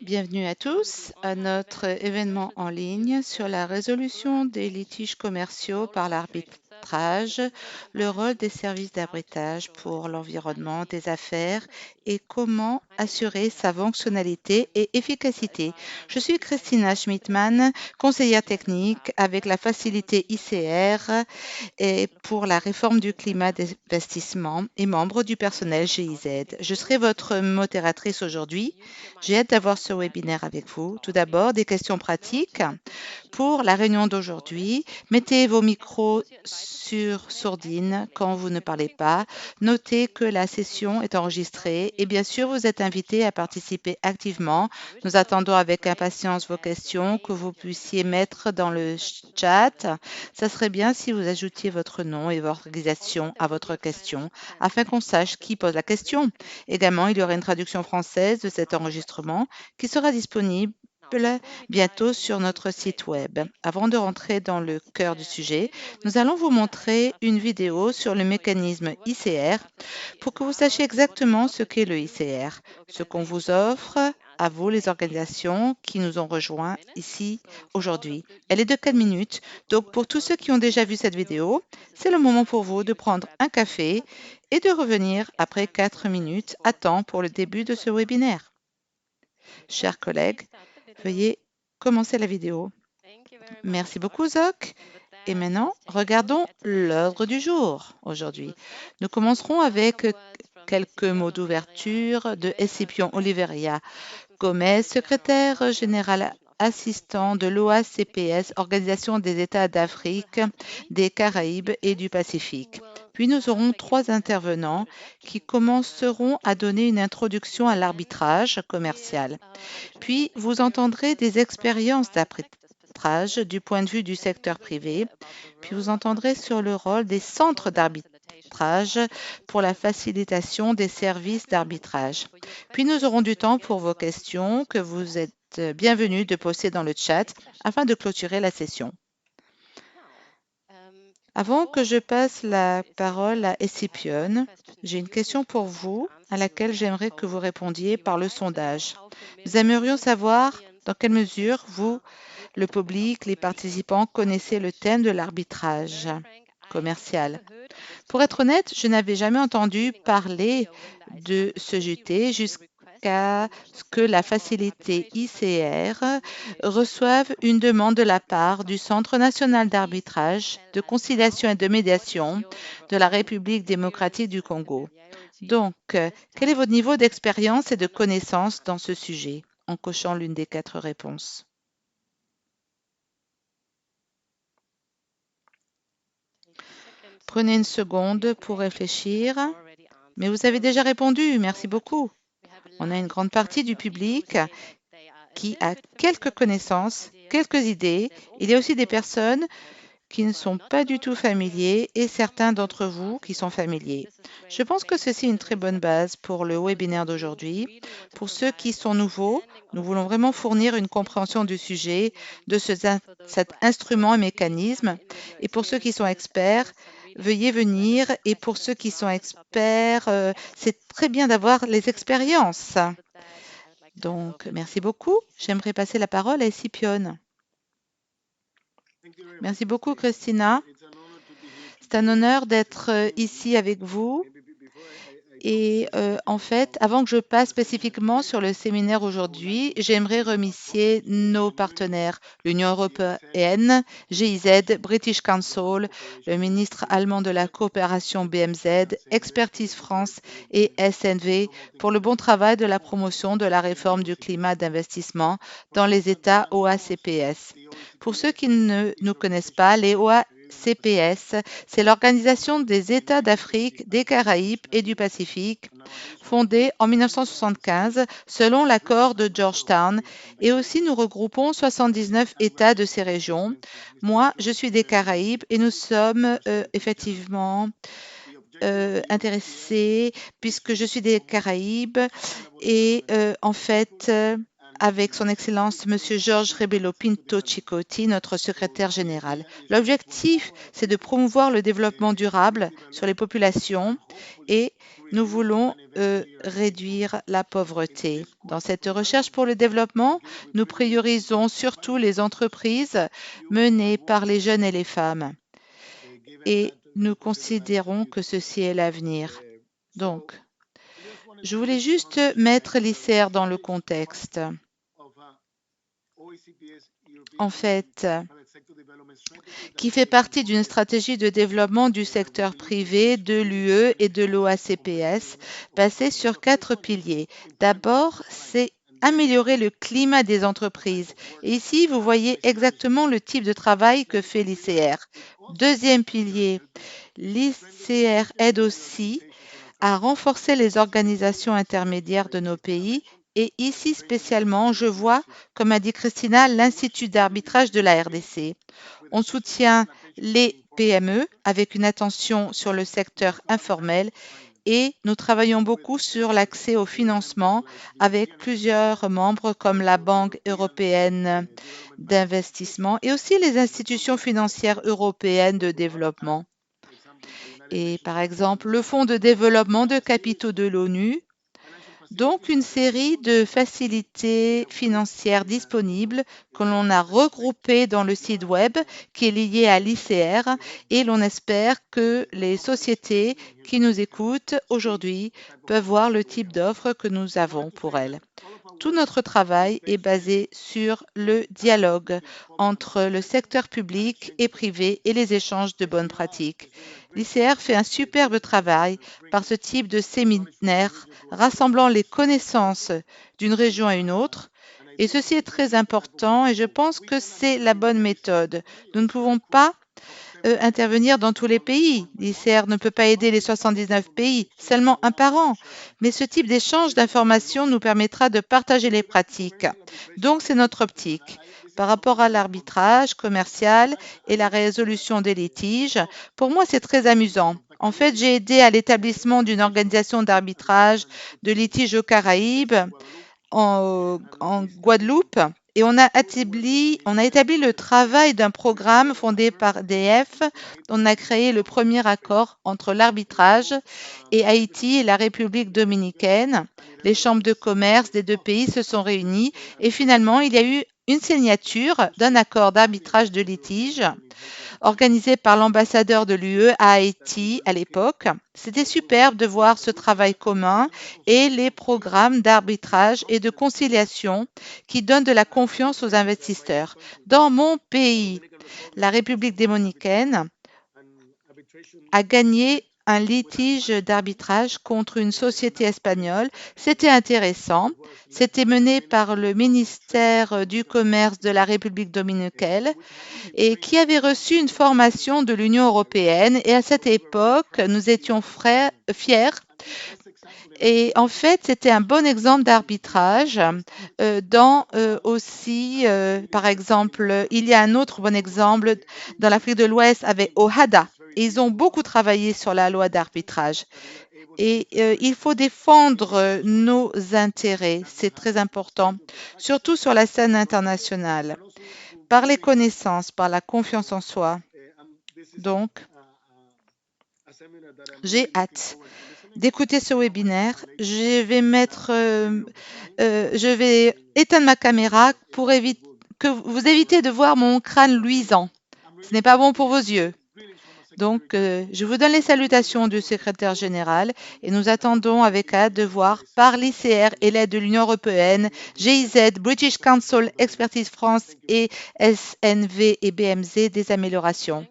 Bienvenue à tous à notre événement en ligne sur la résolution des litiges commerciaux par l'arbitrage, le rôle des services d'arbitrage pour l'environnement des affaires et comment assurer sa fonctionnalité et efficacité. Je suis Christina Schmidtmann, conseillère technique avec la facilité ICR et pour la réforme du climat d'investissement et membre du personnel GIZ. Je serai votre modératrice aujourd'hui. J'ai hâte d'avoir ce webinaire avec vous. Tout d'abord, des questions pratiques. Pour la réunion d'aujourd'hui, mettez vos micros sur sourdine quand vous ne parlez pas. Notez que la session est enregistrée et bien sûr, vous êtes invité à participer activement. Nous attendons avec impatience vos questions que vous puissiez mettre dans le chat. Ça serait bien si vous ajoutiez votre nom et votre organisation à votre question afin qu'on sache qui pose la question. Également, il y aura une traduction française de cet enregistrement qui sera disponible bientôt sur notre site web. Avant de rentrer dans le cœur du sujet, nous allons vous montrer une vidéo sur le mécanisme ICR pour que vous sachiez exactement ce qu'est le ICR, ce qu'on vous offre à vous, les organisations qui nous ont rejoints ici aujourd'hui. Elle est de 4 minutes, donc pour tous ceux qui ont déjà vu cette vidéo, c'est le moment pour vous de prendre un café et de revenir après 4 minutes à temps pour le début de ce webinaire. Chers collègues, veuillez commencer la vidéo. Merci beaucoup, Zoc. Et maintenant, regardons l'ordre du jour aujourd'hui. Nous commencerons avec quelques mots d'ouverture de Escipion Oliveira Gomez, secrétaire général assistant de l'OACPS, Organisation des États d'Afrique, des Caraïbes et du Pacifique. Puis nous aurons 3 intervenants qui commenceront à donner une introduction à l'arbitrage commercial. Puis vous entendrez des expériences d'arbitrage du point de vue du secteur privé. Puis vous entendrez sur le rôle des centres d'arbitrage pour la facilitation des services d'arbitrage. Puis nous aurons du temps pour vos questions que vous êtes bienvenus de poster dans le chat afin de clôturer la session. Avant que je passe la parole à Escipion, j'ai une question pour vous à laquelle j'aimerais que vous répondiez par le sondage. Nous aimerions savoir dans quelle mesure vous, le public, les participants, connaissez le thème de l'arbitrage commercial. Pour être honnête, je n'avais jamais entendu parler de ce JT jusqu'à ce que la facilité ICR reçoive une demande de la part du Centre national d'arbitrage, de conciliation et de médiation de la République démocratique du Congo. Donc, quel est votre niveau d'expérience et de connaissance dans ce sujet, en cochant l'une des 4 réponses? Prenez une seconde pour réfléchir. Mais vous avez déjà répondu, merci beaucoup. On a une grande partie du public qui a quelques connaissances, quelques idées. Il y a aussi des personnes qui ne sont pas du tout familiers et certains d'entre vous qui sont familiers. Je pense que ceci est une très bonne base pour le webinaire d'aujourd'hui. Pour ceux qui sont nouveaux, nous voulons vraiment fournir une compréhension du sujet, de cet instrument et mécanisme. Et pour ceux qui sont experts, veuillez venir. Et pour ceux qui sont experts, c'est très bien d'avoir les expériences. Donc, merci beaucoup. J'aimerais passer la parole à Escipion. Merci beaucoup, Christina. C'est un honneur d'être ici avec vous. Et en fait, avant que je passe spécifiquement sur le séminaire aujourd'hui, j'aimerais remercier nos partenaires, l'Union européenne, GIZ, British Council, le ministre allemand de la coopération BMZ, Expertise France et SNV pour le bon travail de la promotion de la réforme du climat d'investissement dans les États OACPS. Pour ceux qui ne nous connaissent pas, les OACPS, c'est l'Organisation des États d'Afrique, des Caraïbes et du Pacifique, fondée en 1975 selon l'accord de Georgetown, et aussi nous regroupons 79 États de ces régions. Moi, je suis des Caraïbes et nous sommes effectivement intéressés puisque je suis des Caraïbes et en fait, avec son Excellence Monsieur Georges Rebelo Pinto Chicotti, notre secrétaire général. L'objectif, c'est de promouvoir le développement durable sur les populations et nous voulons réduire la pauvreté. Dans cette recherche pour le développement, nous priorisons surtout les entreprises menées par les jeunes et les femmes et nous considérons que ceci est l'avenir. Donc, je voulais juste mettre l'ICR dans le contexte. En fait, qui fait partie d'une stratégie de développement du secteur privé, de l'UE et de l'OACPS, basée sur 4 piliers. D'abord, c'est améliorer le climat des entreprises. Et ici, vous voyez exactement le type de travail que fait l'ICR. Deuxième pilier, l'ICR aide aussi à renforcer les organisations intermédiaires de nos pays. Et ici spécialement, je vois, comme a dit Christina, l'Institut d'arbitrage de la RDC. On soutient les PME avec une attention sur le secteur informel et nous travaillons beaucoup sur l'accès au financement avec plusieurs membres comme la Banque européenne d'investissement et aussi les institutions financières européennes de développement. Et par exemple, le Fonds de développement de capitaux de l'ONU, donc une série de facilités financières disponibles que l'on a regroupées dans le site web qui est lié à l'ICR et l'on espère que les sociétés qui nous écoutent aujourd'hui peuvent voir le type d'offre que nous avons pour elles. Tout notre travail est basé sur le dialogue entre le secteur public et privé et les échanges de bonnes pratiques. L'ICR fait un superbe travail par ce type de séminaire rassemblant les connaissances d'une région à une autre. Et ceci est très important et je pense que c'est la bonne méthode. Nous ne pouvons pas intervenir dans tous les pays. L'ICR ne peut pas aider les 79 pays, seulement un par an. Mais ce type d'échange d'informations nous permettra de partager les pratiques. Donc, c'est notre optique. Par rapport à l'arbitrage commercial et la résolution des litiges, pour moi, c'est très amusant. En fait, j'ai aidé à l'établissement d'une organisation d'arbitrage de litiges aux Caraïbes en Guadeloupe et on a établi le travail d'un programme fondé par DF. On a créé le premier accord entre l'arbitrage et Haïti et la République dominicaine. Les chambres de commerce des deux pays se sont réunies et finalement, il y a eu une signature d'un accord d'arbitrage de litige organisé par l'ambassadeur de l'UE à Haïti à l'époque. C'était superbe de voir ce travail commun et les programmes d'arbitrage et de conciliation qui donnent de la confiance aux investisseurs. Dans mon pays, la République dominicaine a gagné un litige d'arbitrage contre une société espagnole. C'était intéressant. C'était mené par le ministère du Commerce de la République dominicaine et qui avait reçu une formation de l'Union européenne. Et à cette époque, nous étions fiers. Et en fait, c'était un bon exemple d'arbitrage. Aussi, par exemple, il y a un autre bon exemple dans l'Afrique de l'Ouest avec OHADA. Et ils ont beaucoup travaillé sur la loi d'arbitrage. Et il faut défendre nos intérêts, c'est très important, surtout sur la scène internationale, par les connaissances, par la confiance en soi. Donc, j'ai hâte d'écouter ce webinaire. Je vais éteindre ma caméra pour que vous évitez de voir mon crâne luisant. Ce n'est pas bon pour vos yeux. Donc, je vous donne les salutations du secrétaire général et nous attendons avec hâte de voir par l'ICR et l'aide de l'Union européenne, GIZ, British Council, Expertise France et SNV et BMZ des améliorations.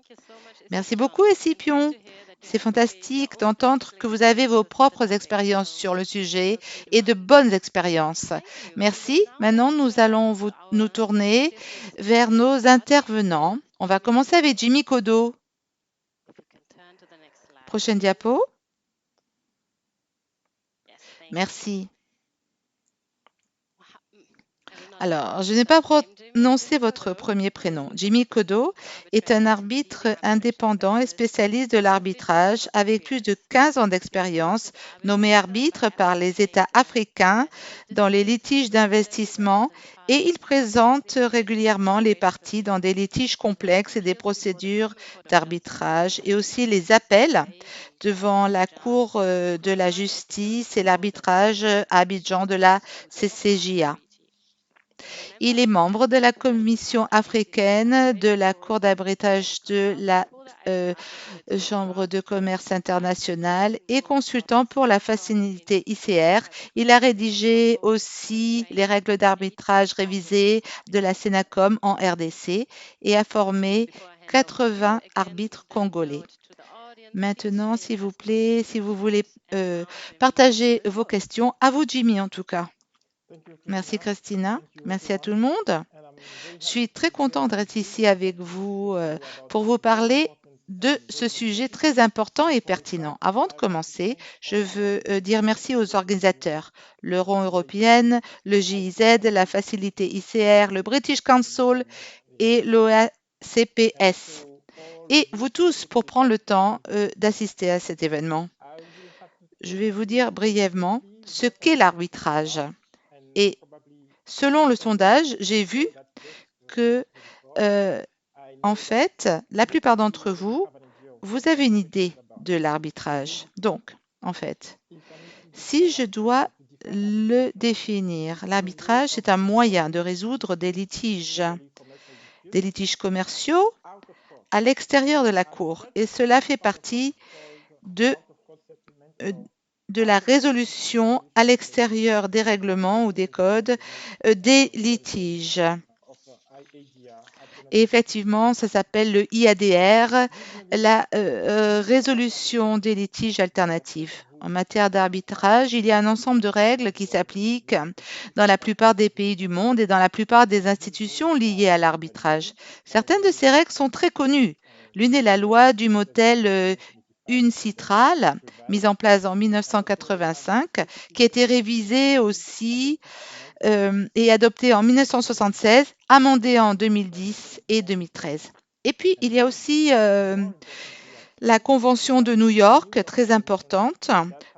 Merci beaucoup, Escipion. C'est fantastique d'entendre que vous avez vos propres expériences sur le sujet et de bonnes expériences. Merci. Maintenant, nous allons nous tourner vers nos intervenants. On va commencer avec Jimmy Kodo. Prochaine diapo. Merci. Alors, je n'ai pas prononcé votre premier prénom. Jimmy Kodo est un arbitre indépendant et spécialiste de l'arbitrage avec plus de 15 ans d'expérience, nommé arbitre par les États africains dans les litiges d'investissement et il présente régulièrement les parties dans des litiges complexes et des procédures d'arbitrage et aussi les appels devant la Cour de la justice et l'arbitrage à Abidjan de la CCJA. Il est membre de la Commission africaine, de la Cour d'arbitrage de la euh, Chambre de commerce internationale et consultant pour la facilité ICR. Il a rédigé aussi les règles d'arbitrage révisées de la Sénacom en RDC et a formé 80 arbitres congolais. Maintenant, s'il vous plaît, si vous voulez partager vos questions, à vous Jimmy en tout cas. Merci Christina, merci à tout le monde. Je suis très contente d'être ici avec vous pour vous parler de ce sujet très important et pertinent. Avant de commencer, je veux dire merci aux organisateurs, l'Union européenne, le GIZ, la Facilité ICR, le British Council et l'OACPS. Et vous tous pour prendre le temps d'assister à cet événement. Je vais vous dire brièvement ce qu'est l'arbitrage. Et selon le sondage, j'ai vu que, en fait, la plupart d'entre vous, vous avez une idée de l'arbitrage. Donc, en fait, si je dois le définir, l'arbitrage, c'est un moyen de résoudre des litiges commerciaux à l'extérieur de la cour. Et cela fait partie de la résolution à l'extérieur des règlements ou des codes des litiges. Et effectivement, ça s'appelle le IADR, la résolution des litiges alternatifs. En matière d'arbitrage, il y a un ensemble de règles qui s'appliquent dans la plupart des pays du monde et dans la plupart des institutions liées à l'arbitrage. Certaines de ces règles sont très connues. L'une est la loi du motel UNCITRAL, mise en place en 1985, qui a été révisée aussi et adoptée en 1976, amendée en 2010 et 2013. Et puis, il y a aussi la Convention de New York, très importante,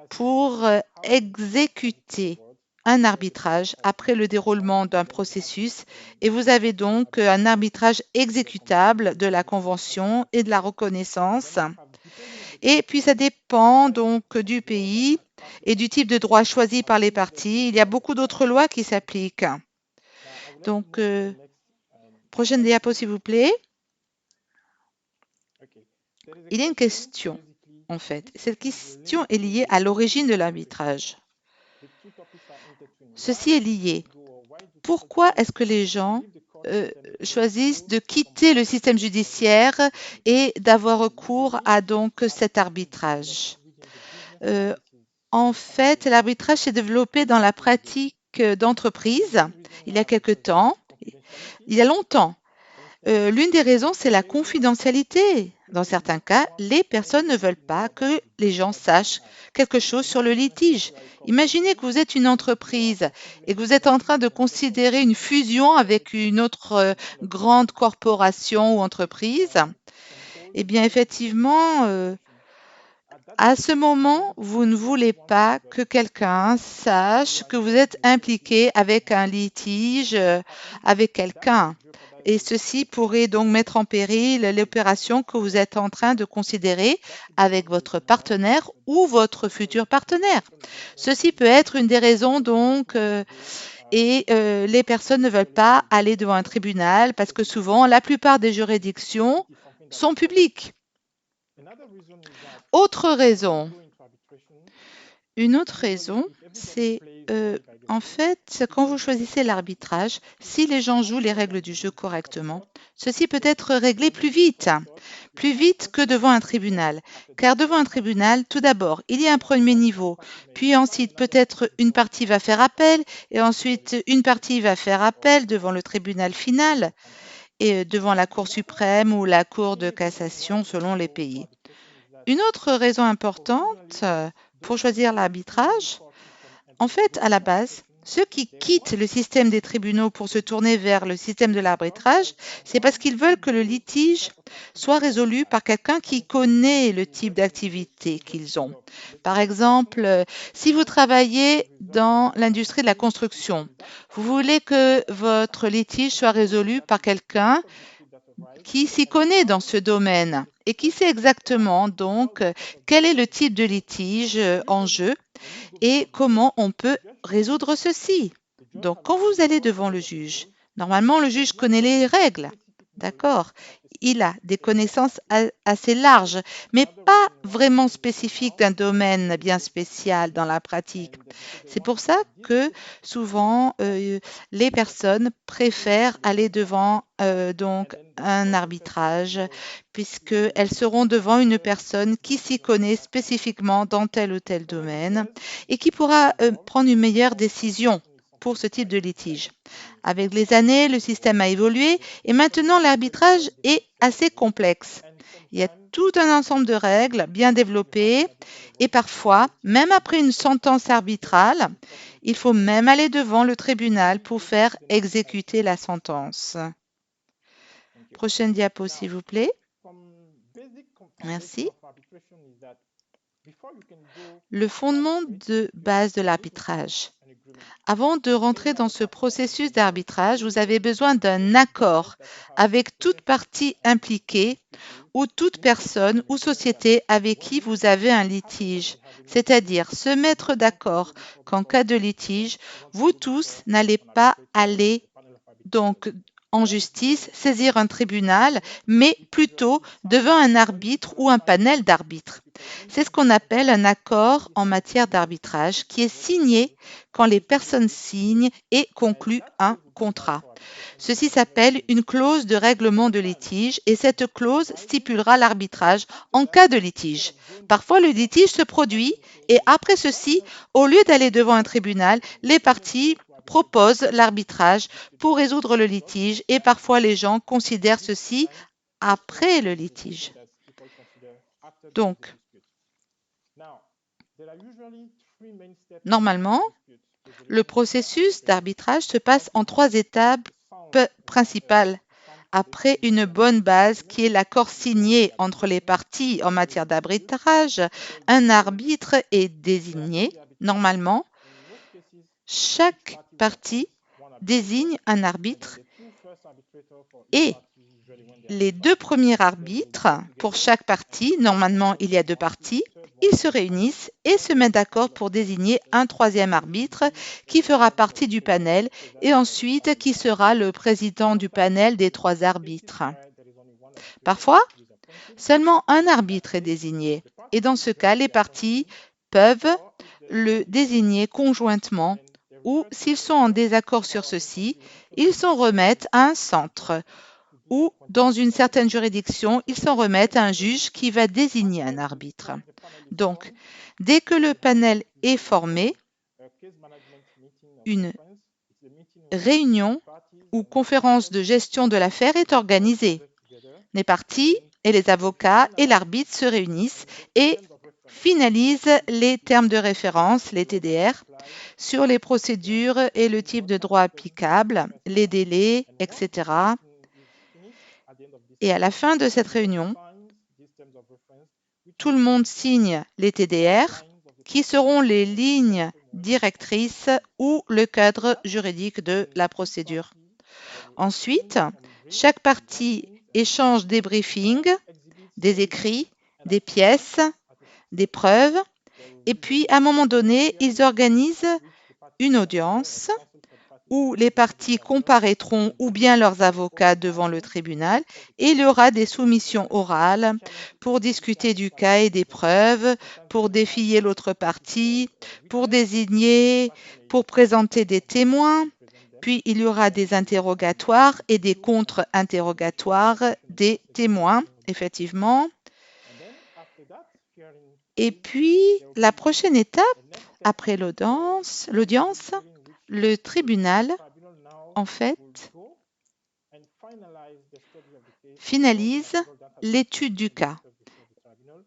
pour exécuter un arbitrage après le déroulement d'un processus. Et vous avez donc un arbitrage exécutable de la Convention et de la reconnaissance. Et puis, ça dépend donc du pays et du type de droit choisi par les parties. Il y a beaucoup d'autres lois qui s'appliquent. Donc, prochaine diapo, s'il vous plaît. Il y a une question, en fait. Cette question est liée à l'origine de l'arbitrage. Ceci est lié. Pourquoi est-ce que les gens choisissent de quitter le système judiciaire et d'avoir recours à donc cet arbitrage? En fait, l'arbitrage s'est développé dans la pratique d'entreprise il y a quelque temps, il y a longtemps. L'une des raisons, c'est la confidentialité. Dans certains cas, les personnes ne veulent pas que les gens sachent quelque chose sur le litige. Imaginez que vous êtes une entreprise et que vous êtes en train de considérer une fusion avec une autre grande corporation ou entreprise. Eh bien, effectivement, à ce moment, vous ne voulez pas que quelqu'un sache que vous êtes impliqué avec un litige avec quelqu'un. Et ceci pourrait donc mettre en péril l'opération que vous êtes en train de considérer avec votre partenaire ou votre futur partenaire. Ceci peut être une des raisons donc et les personnes ne veulent pas aller devant un tribunal parce que souvent, la plupart des juridictions sont publiques. Une autre raison, c'est en fait, quand vous choisissez l'arbitrage, si les gens jouent les règles du jeu correctement, ceci peut être réglé plus vite que devant un tribunal. Car devant un tribunal, tout d'abord, il y a un premier niveau, puis ensuite peut-être une partie va faire appel, et ensuite une partie va faire appel devant le tribunal final et devant la Cour suprême ou la Cour de cassation selon les pays. Une autre raison importante pour choisir l'arbitrage, en fait, à la base, Ceux qui quittent le système des tribunaux pour se tourner vers le système de l'arbitrage, c'est parce qu'ils veulent que le litige soit résolu par quelqu'un qui connaît le type d'activité qu'ils ont. Par exemple, si vous travaillez dans l'industrie de la construction, vous voulez que votre litige soit résolu par quelqu'un qui s'y connaît dans ce domaine et qui sait exactement donc quel est le type de litige en jeu et comment on peut résoudre ceci. Donc, quand vous allez devant le juge, normalement, le juge connaît les règles, d'accord? Il a des connaissances assez larges, mais pas vraiment spécifiques d'un domaine bien spécial dans la pratique. C'est pour ça que souvent, les personnes préfèrent aller devant donc un arbitrage, puisqu'elles seront devant une personne qui s'y connaît spécifiquement dans tel ou tel domaine et qui pourra prendre une meilleure décision pour ce type de litige. Avec les années, le système a évolué et maintenant l'arbitrage est assez complexe. Il y a tout un ensemble de règles bien développées et parfois, même après une sentence arbitrale, il faut même aller devant le tribunal pour faire exécuter la sentence. Prochaine diapo, s'il vous plaît. Merci. Le fondement de base de l'arbitrage. Avant de rentrer dans ce processus d'arbitrage, vous avez besoin d'un accord avec toute partie impliquée ou toute personne ou société avec qui vous avez un litige, c'est-à-dire se mettre d'accord qu'en cas de litige, vous tous n'allez pas aller donc en justice, saisir un tribunal, mais plutôt devant un arbitre ou un panel d'arbitres. C'est ce qu'on appelle un accord en matière d'arbitrage qui est signé quand les personnes signent et concluent un contrat. Ceci s'appelle une clause de règlement de litige et cette clause stipulera l'arbitrage en cas de litige. Parfois, le litige se produit et après ceci, au lieu d'aller devant un tribunal, les parties proposent l'arbitrage pour résoudre le litige et parfois les gens considèrent ceci après le litige. Donc, normalement, le processus d'arbitrage se passe en 3 étapes principales. Après une bonne base qui est l'accord signé entre les parties en matière d'arbitrage, un arbitre est désigné. Normalement, chaque partie désigne un arbitre et les 2 premiers arbitres pour chaque partie, normalement il y a 2 parties, ils se réunissent et se mettent d'accord pour désigner un 3e arbitre qui fera partie du panel et ensuite qui sera le président du panel des 3 arbitres. Parfois, seulement un arbitre est désigné et dans ce cas, les parties peuvent le désigner conjointement ou s'ils sont en désaccord sur ceci, ils s'en remettent à un centre ou dans une certaine juridiction, ils s'en remettent à un juge qui va désigner un arbitre. Donc, dès que le panel est formé, une réunion ou conférence de gestion de l'affaire est organisée. Les parties et les avocats et l'arbitre se réunissent et finalisent les termes de référence, les TDR, sur les procédures et le type de droit applicable, les délais, etc. Et à la fin de cette réunion, tout le monde signe les TDR qui seront les lignes directrices ou le cadre juridique de la procédure. Ensuite, chaque partie échange des briefings, des écrits, des pièces, des preuves et puis à un moment donné, ils organisent une audience où les parties comparaîtront ou bien leurs avocats devant le tribunal et il y aura des soumissions orales pour discuter du cas et des preuves, pour défier l'autre partie, pour désigner, pour présenter des témoins. Puis il y aura des interrogatoires et des contre-interrogatoires des témoins, effectivement. Et puis, la prochaine étape, après l'audience, le tribunal, en fait, finalise l'étude du cas.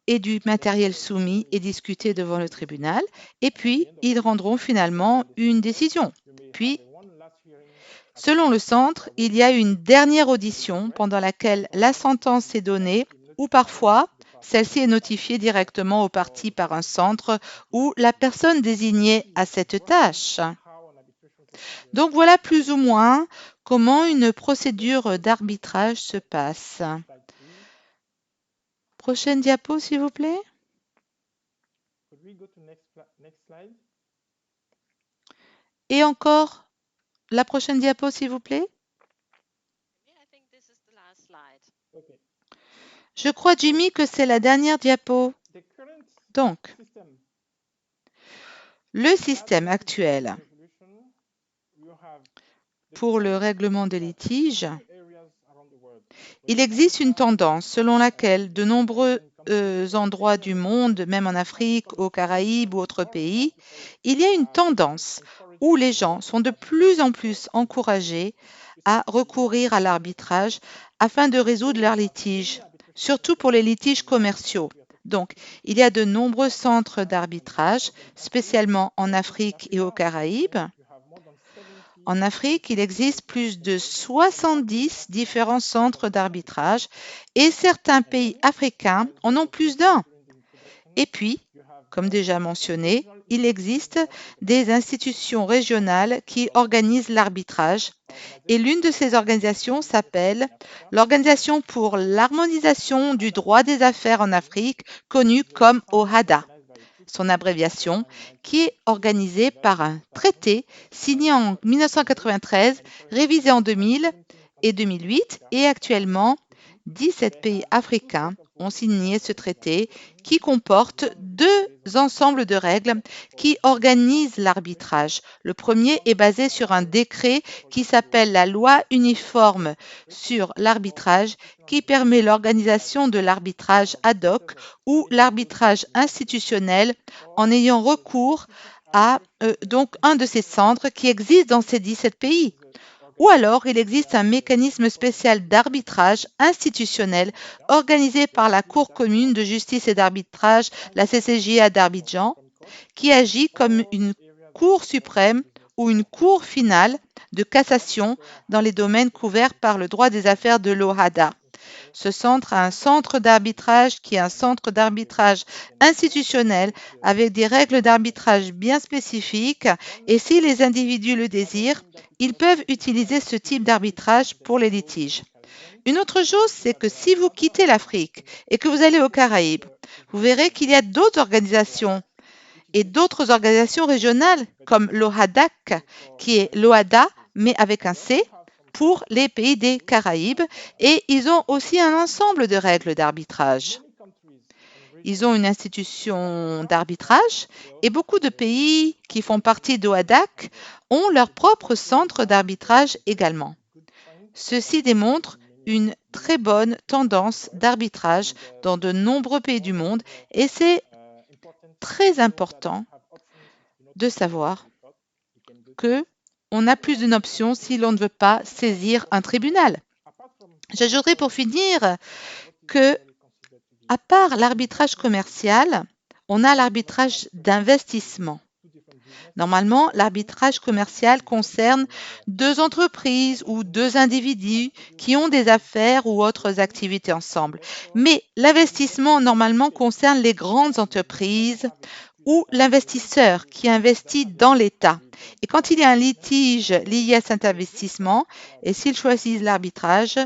et du matériel soumis et discuté devant le tribunal, et puis ils rendront finalement une décision. Puis, selon le centre, il y a une dernière audition pendant laquelle la sentence est donnée ou parfois celle-ci est notifiée directement aux parties par un centre ou la personne désignée à cette tâche. Donc voilà plus ou moins comment une procédure d'arbitrage se passe. Prochaine diapo, s'il vous plaît. Et encore la prochaine diapo, s'il vous plaît. Je crois, Jimmy, que c'est la dernière diapo. Donc, le système actuel pour le règlement des litiges, il existe une tendance selon laquelle de nombreux endroits du monde, même en Afrique, aux Caraïbes ou autres pays, il y a une tendance où les gens sont de plus en plus encouragés à recourir à l'arbitrage afin de résoudre leurs litiges, surtout pour les litiges commerciaux. Donc, il y a de nombreux centres d'arbitrage, spécialement en Afrique et aux Caraïbes. En Afrique, il existe plus de 70 différents centres d'arbitrage et certains pays africains en ont plus d'un. Et puis, comme déjà mentionné, il existe des institutions régionales qui organisent l'arbitrage et l'une de ces organisations s'appelle l'Organisation pour l'harmonisation du droit des affaires en Afrique, connue comme OHADA, son abréviation, qui est organisée par un traité signé en 1993, révisé en 2000 et 2008 et actuellement 17 pays africains ont signé ce traité qui comporte deux ensembles de règles qui organisent l'arbitrage. Le premier est basé sur un décret qui s'appelle la loi uniforme sur l'arbitrage qui permet l'organisation de l'arbitrage ad hoc ou l'arbitrage institutionnel en ayant recours à donc un de ces centres qui existent dans ces 17 pays. Ou alors, il existe un mécanisme spécial d'arbitrage institutionnel organisé par la Cour commune de justice et d'arbitrage, la CCJA d'Abidjan, qui agit comme une Cour suprême ou une Cour finale de cassation dans les domaines couverts par le droit des affaires de l'OHADA. Ce centre a un centre d'arbitrage qui est un centre d'arbitrage institutionnel avec des règles d'arbitrage bien spécifiques et si les individus le désirent, ils peuvent utiliser ce type d'arbitrage pour les litiges. Une autre chose, c'est que si vous quittez l'Afrique et que vous allez aux Caraïbes, vous verrez qu'il y a d'autres organisations et d'autres organisations régionales comme l'OHADAC, qui est l'OHADA, mais avec un C, pour les pays des Caraïbes, et ils ont aussi un ensemble de règles d'arbitrage. Ils ont une institution d'arbitrage et beaucoup de pays qui font partie d'OHADAC ont leur propre centre d'arbitrage également. Ceci démontre une très bonne tendance d'arbitrage dans de nombreux pays du monde et c'est très important de savoir que on a plus d'une option si l'on ne veut pas saisir un tribunal. J'ajouterai pour finir que, à part l'arbitrage commercial, on a l'arbitrage d'investissement. Normalement, l'arbitrage commercial concerne deux entreprises ou deux individus qui ont des affaires ou autres activités ensemble. Mais l'investissement, normalement, concerne les grandes entreprises ou l'investisseur qui investit dans l'État. Et quand il y a un litige lié à cet investissement, et s'il choisit l'arbitrage,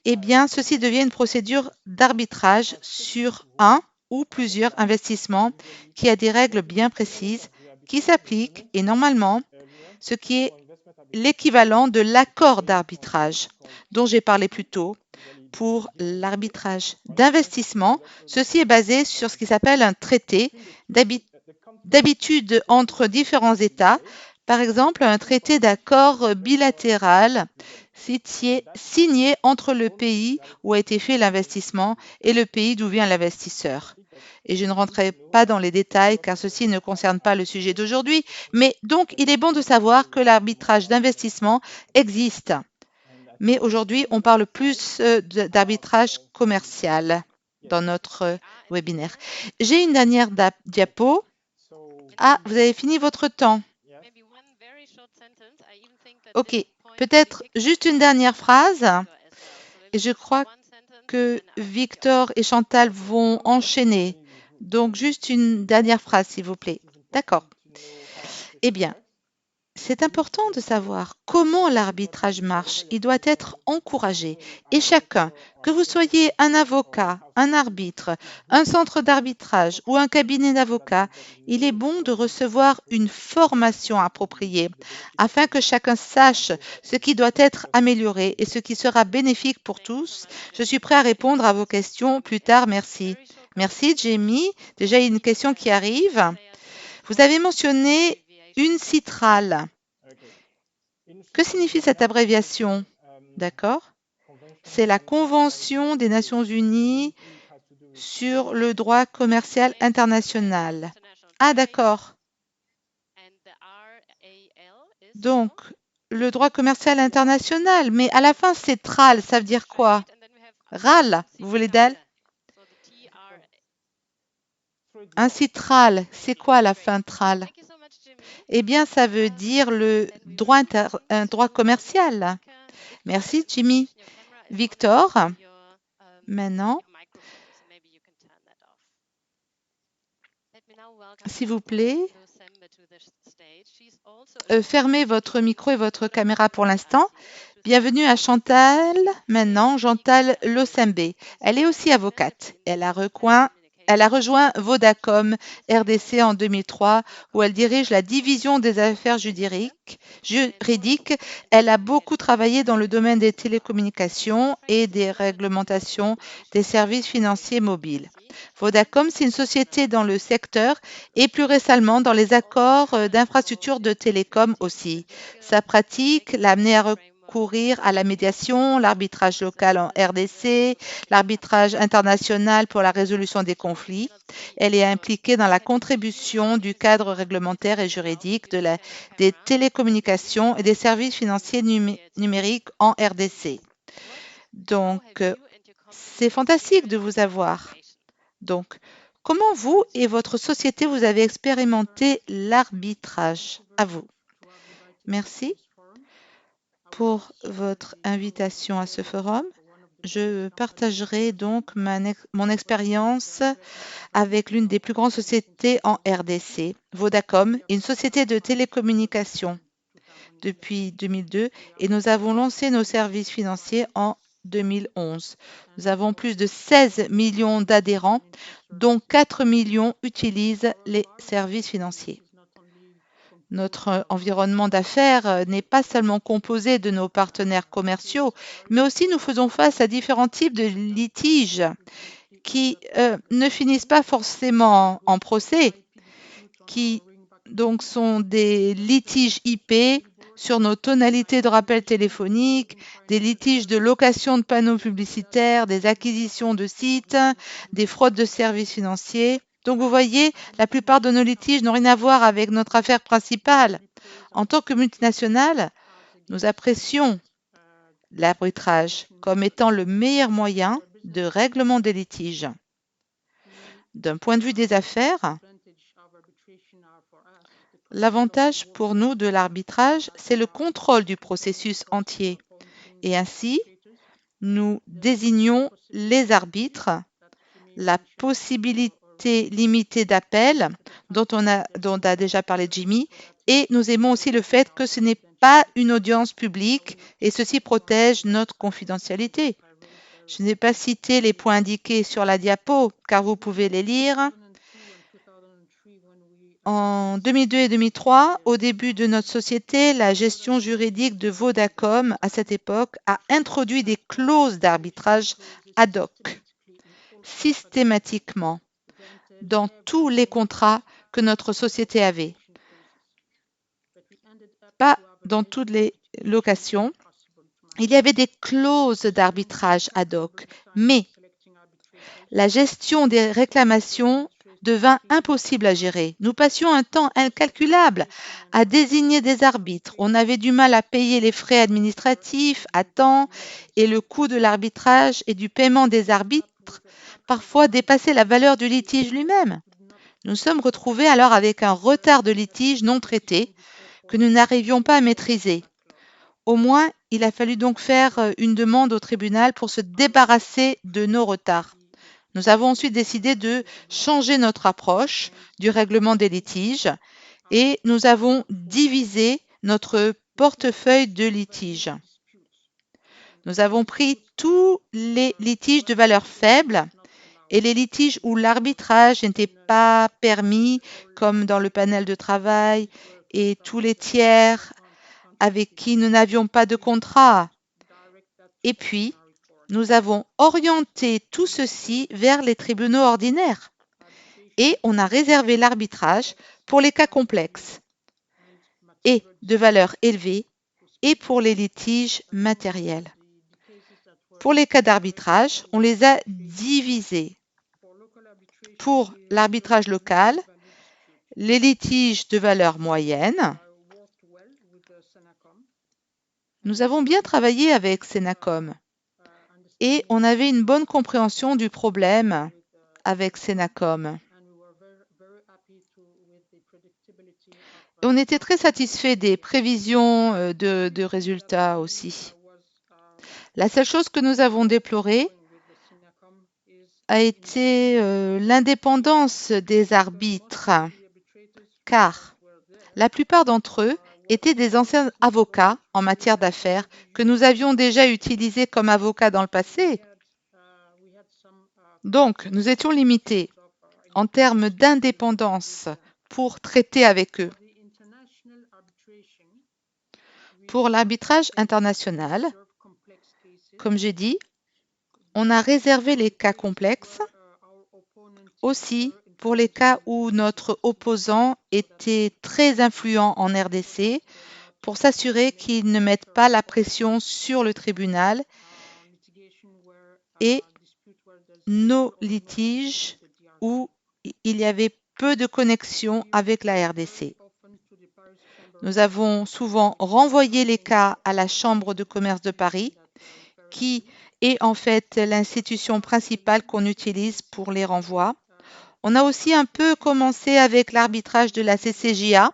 eh bien, ceci devient une procédure d'arbitrage sur un ou plusieurs investissements qui a des règles bien précises qui s'appliquent et normalement, ce qui est l'équivalent de l'accord d'arbitrage dont j'ai parlé plus tôt. Pour l'arbitrage d'investissement, ceci est basé sur ce qui s'appelle un traité d'habitude entre différents États, par exemple un traité d'accord bilatéral signé entre le pays où a été fait l'investissement et le pays d'où vient l'investisseur. Et je ne rentrerai pas dans les détails car ceci ne concerne pas le sujet d'aujourd'hui, mais donc il est bon de savoir que l'arbitrage d'investissement existe. Mais aujourd'hui, on parle plus d'arbitrage commercial. dans notre webinaire. J'ai une dernière diapo. Ah, vous avez fini votre temps. OK, peut-être juste une dernière phrase. Et je crois que Victor et Chantal vont enchaîner. Donc, juste une dernière phrase, s'il vous plaît. D'accord. Eh bien, c'est important de savoir comment l'arbitrage marche. Il doit être encouragé. Et chacun, que vous soyez un avocat, un arbitre, un centre d'arbitrage ou un cabinet d'avocats, il est bon de recevoir une formation appropriée afin que chacun sache ce qui doit être amélioré et ce qui sera bénéfique pour tous. Je suis prêt à répondre à vos questions plus tard. Merci. Merci, Jamie. Déjà, il y a une question qui arrive. Vous avez mentionné une citrale. Que signifie cette abréviation? D'accord? C'est la Convention des Nations Unies sur le droit commercial international. Ah, d'accord. Donc, le droit commercial international, mais à la fin, c'est TRAL, ça veut dire quoi? RAL, vous voulez d'elle? Un citral, c'est quoi à la fin TRAL? Eh bien, ça veut dire le droit, un droit commercial. Merci, Jimmy. Victor, maintenant, s'il vous plaît, fermez votre micro et votre caméra pour l'instant. Bienvenue à Chantal, maintenant, Chantal Losembe. Elle est aussi avocate. Elle a rejoint Vodacom RDC en 2003, où elle dirige la division des affaires juridiques. Elle a beaucoup travaillé dans le domaine des télécommunications et des réglementations des services financiers mobiles. Vodacom, c'est une société dans le secteur et plus récemment dans les accords d'infrastructures de télécom aussi. Sa pratique l'a amené à recourir à la médiation, l'arbitrage local en RDC, l'arbitrage international pour la résolution des conflits. Elle est impliquée dans la contribution du cadre réglementaire et juridique des télécommunications et des services financiers numériques en RDC. Donc, c'est fantastique de vous avoir. Donc, comment vous et votre société vous avez expérimenté l'arbitrage? À vous. Merci pour votre invitation à ce forum. Je partagerai donc mon expérience avec l'une des plus grandes sociétés en RDC, Vodacom, une société de télécommunications depuis 2002 et nous avons lancé nos services financiers en 2011. Nous avons plus de 16 millions d'adhérents, dont 4 millions utilisent les services financiers. Notre environnement d'affaires n'est pas seulement composé de nos partenaires commerciaux, mais aussi nous faisons face à différents types de litiges qui ne finissent pas forcément en procès, qui donc sont des litiges IP sur nos tonalités de rappel téléphonique, des litiges de location de panneaux publicitaires, des acquisitions de sites, des fraudes de services financiers. Donc vous voyez, la plupart de nos litiges n'ont rien à voir avec notre affaire principale. En tant que multinationale, nous apprécions l'arbitrage comme étant le meilleur moyen de règlement des litiges. D'un point de vue des affaires, l'avantage pour nous de l'arbitrage, c'est le contrôle du processus entier. Et ainsi, nous désignons les arbitres, la possibilité limitée d'appel dont a déjà parlé Jimmy, et nous aimons aussi le fait que ce n'est pas une audience publique et ceci protège notre confidentialité. Je n'ai pas cité les points indiqués sur la diapo car vous pouvez les lire. En 2002 et 2003, au début de notre société, la gestion juridique de Vodacom, à cette époque, a introduit des clauses d'arbitrage ad hoc, systématiquement, dans tous les contrats que notre société avait. Pas dans toutes les locations. Il y avait des clauses d'arbitrage ad hoc, mais la gestion des réclamations devint impossible à gérer. Nous passions un temps incalculable à désigner des arbitres. On avait du mal à payer les frais administratifs à temps et le coût de l'arbitrage et du paiement des arbitres parfois dépassé la valeur du litige lui-même. Nous nous sommes retrouvés alors avec un retard de litige non traité que nous n'arrivions pas à maîtriser. Au moins, il a fallu donc faire une demande au tribunal pour se débarrasser de nos retards. Nous avons ensuite décidé de changer notre approche du règlement des litiges et nous avons divisé notre portefeuille de litiges. Nous avons pris tous les litiges de valeur faible et les litiges où l'arbitrage n'était pas permis, comme dans le panel de travail, et tous les tiers avec qui nous n'avions pas de contrat. Et puis, nous avons orienté tout ceci vers les tribunaux ordinaires et on a réservé l'arbitrage pour les cas complexes et de valeur élevée et pour les litiges matériels. Pour les cas d'arbitrage, on les a divisés. Pour l'arbitrage local, les litiges de valeur moyenne, nous avons bien travaillé avec Senacom et on avait une bonne compréhension du problème avec Senacom. Et on était très satisfait des prévisions de résultats aussi. La seule chose que nous avons déplorée a été l'indépendance des arbitres, car la plupart d'entre eux étaient des anciens avocats en matière d'affaires que nous avions déjà utilisés comme avocats dans le passé. Donc, nous étions limités en termes d'indépendance pour traiter avec eux. Pour l'arbitrage international, comme j'ai dit, on a réservé les cas complexes. Aussi, pour les cas où notre opposant était très influent en RDC, pour s'assurer qu'il ne mette pas la pression sur le tribunal et nos litiges où il y avait peu de connexion avec la RDC. Nous avons souvent renvoyé les cas à la Chambre de commerce de Paris, qui est en fait l'institution principale qu'on utilise pour les renvois. On a aussi un peu commencé avec l'arbitrage de la CCJA,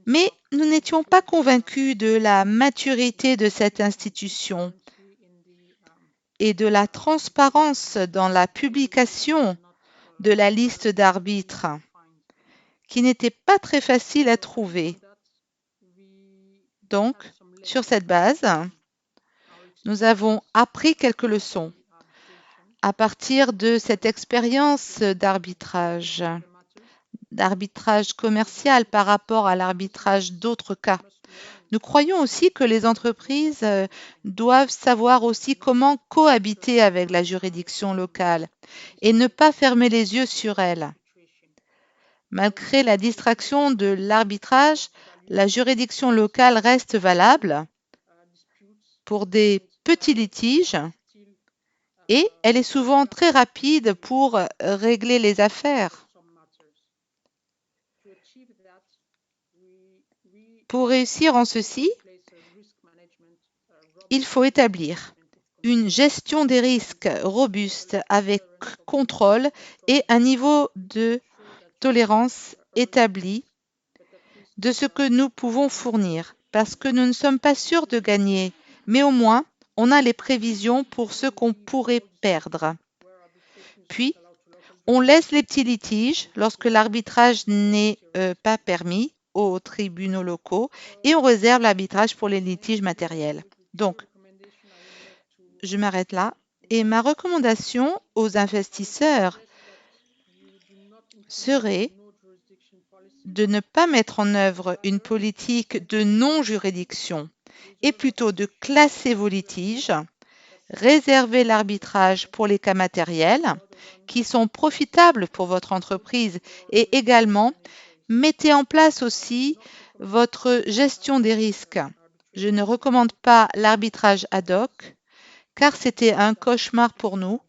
mais nous n'étions pas convaincus de la maturité de cette institution et de la transparence dans la publication de la liste d'arbitres, qui n'était pas très facile à trouver. Donc, sur cette base, nous avons appris quelques leçons à partir de cette expérience d'arbitrage commercial par rapport à l'arbitrage d'autres cas. Nous croyons aussi que les entreprises doivent savoir aussi comment cohabiter avec la juridiction locale et ne pas fermer les yeux sur elle. Malgré la distraction de l'arbitrage, la juridiction locale reste valable pour des petits litiges et elle est souvent très rapide pour régler les affaires. Pour réussir en ceci, il faut établir une gestion des risques robuste avec contrôle et un niveau de tolérance établi de ce que nous pouvons fournir, parce que nous ne sommes pas sûrs de gagner, mais au moins on a les prévisions pour ce qu'on pourrait perdre. Puis, on laisse les petits litiges lorsque l'arbitrage n'est pas permis aux tribunaux locaux et on réserve l'arbitrage pour les litiges matériels. Donc, je m'arrête là. Et ma recommandation aux investisseurs serait de ne pas mettre en œuvre une politique de non-juridiction et plutôt de classer vos litiges, réserver l'arbitrage pour les cas matériels qui sont profitables pour votre entreprise et également mettez en place aussi votre gestion des risques. Je ne recommande pas l'arbitrage ad hoc car c'était un cauchemar pour nous.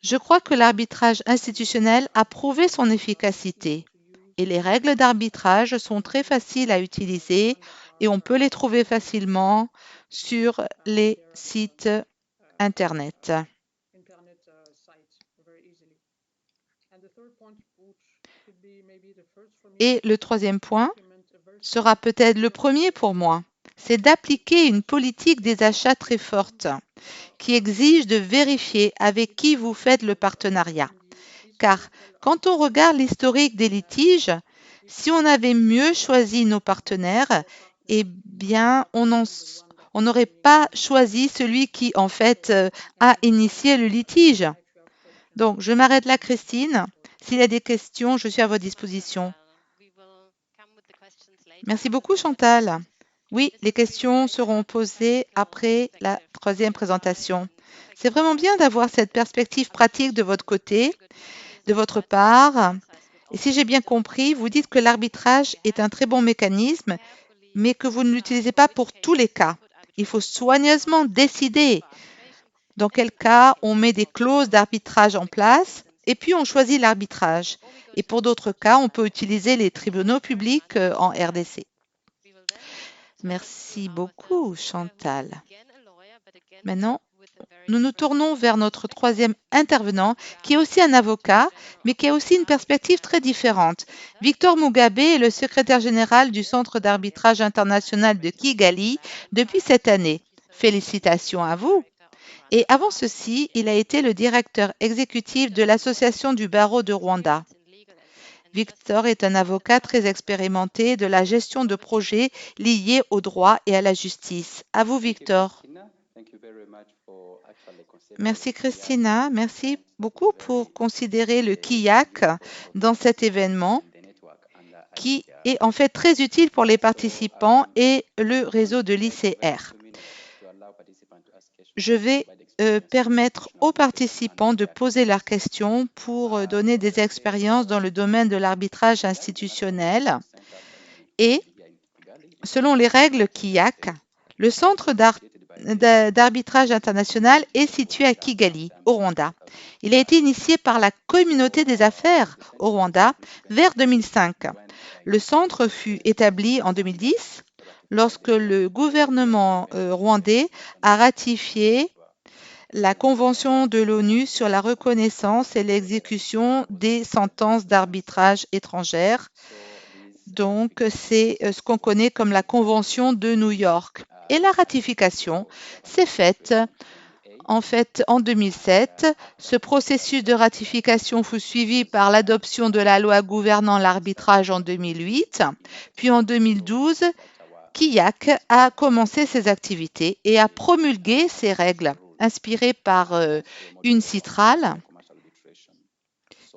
Je crois que l'arbitrage institutionnel a prouvé son efficacité et les règles d'arbitrage sont très faciles à utiliser et on peut les trouver facilement sur les sites Internet. Et le troisième point sera peut-être le premier pour moi, c'est d'appliquer une politique des achats très forte qui exige de vérifier avec qui vous faites le partenariat. Car quand on regarde l'historique des litiges, si on avait mieux choisi nos partenaires, eh bien, on n'aurait pas choisi celui qui, en fait, a initié le litige. Donc, je m'arrête là, Christine. S'il y a des questions, je suis à votre disposition. Merci beaucoup, Chantal. Oui, les questions seront posées après la troisième présentation. C'est vraiment bien d'avoir cette perspective pratique de votre côté, de votre part. Et si j'ai bien compris, vous dites que l'arbitrage est un très bon mécanisme, mais que vous ne l'utilisez pas pour tous les cas. Il faut soigneusement décider dans quel cas on met des clauses d'arbitrage en place et puis on choisit l'arbitrage. Et pour d'autres cas, on peut utiliser les tribunaux publics en RDC. Merci beaucoup, Chantal. Maintenant, nous nous tournons vers notre troisième intervenant, qui est aussi un avocat, mais qui a aussi une perspective très différente. Victor Mugabe est le secrétaire général du Centre d'arbitrage international de Kigali depuis cette année. Félicitations à vous. Et avant ceci, il a été le directeur exécutif de l'Association du barreau de Rwanda. Victor est un avocat très expérimenté de la gestion de projets liés au droit et à la justice. À vous, Victor. Merci, Christina. Merci beaucoup pour considérer le KIAC dans cet événement qui est en fait très utile pour les participants et le réseau de l'ICR. Je vais permettre aux participants de poser leurs questions pour donner des expériences dans le domaine de l'arbitrage institutionnel. Et selon les règles KIAC, le centre d'arbitrage international est situé à Kigali, au Rwanda. Il a été initié par la communauté des affaires au Rwanda vers 2005. Le centre fut établi en 2010 lorsque le gouvernement rwandais a ratifié la Convention de l'ONU sur la reconnaissance et l'exécution des sentences d'arbitrage étrangères. Donc, c'est ce qu'on connaît comme la Convention de New York. Et la ratification s'est faite en 2007. Ce processus de ratification fut suivi par l'adoption de la loi gouvernant l'arbitrage en 2008. Puis en 2012, KIAC a commencé ses activités et a promulgué ses règles inspirées par une citrale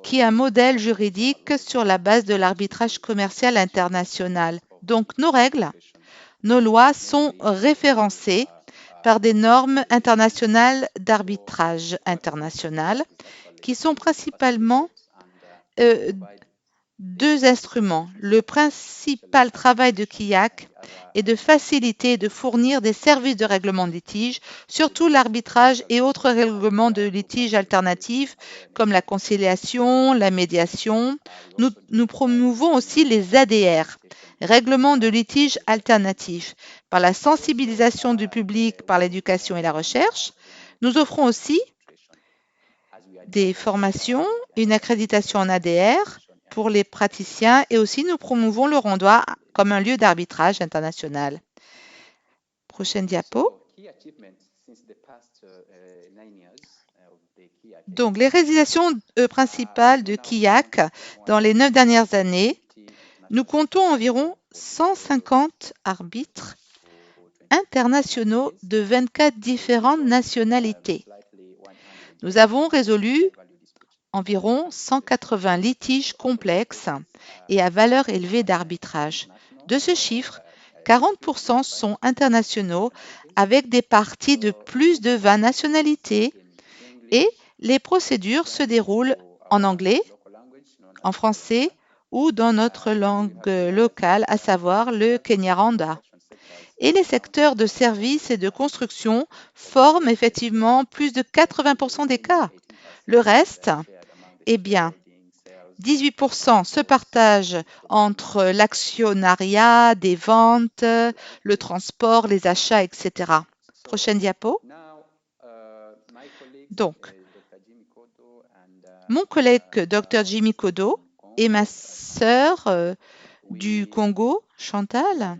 qui est un modèle juridique sur la base de l'arbitrage commercial international. Donc nos règles, nos lois sont référencées par des normes internationales d'arbitrage international qui sont principalement deux instruments. Le principal travail de KIAC est de faciliter et de fournir des services de règlement de litige, surtout l'arbitrage et autres règlements de litige alternatifs comme la conciliation, la médiation. Nous promouvons aussi les ADR, règlements de litige alternatifs, par la sensibilisation du public par l'éducation et la recherche. Nous offrons aussi des formations, une accréditation en ADR pour les praticiens et aussi nous promouvons le Rwanda comme un lieu d'arbitrage international. Prochaine diapo. Donc, les réalisations principales de KIAC dans les 9 dernières années, nous comptons environ 150 arbitres internationaux de 24 différentes nationalités. Nous avons résolu environ 180 litiges complexes et à valeur élevée d'arbitrage. De ce chiffre, 40% sont internationaux avec des parties de plus de 20 nationalités et les procédures se déroulent en anglais, en français ou dans notre langue locale, à savoir le Kinyarwanda. Et les secteurs de services et de construction forment effectivement plus de 80% des cas. Le reste, eh bien, 18% se partagent entre l'actionnariat, des ventes, le transport, les achats, etc. Prochaine diapo. Donc, mon collègue Dr Jimmy Kodo Et ma sœur du Congo, Chantal,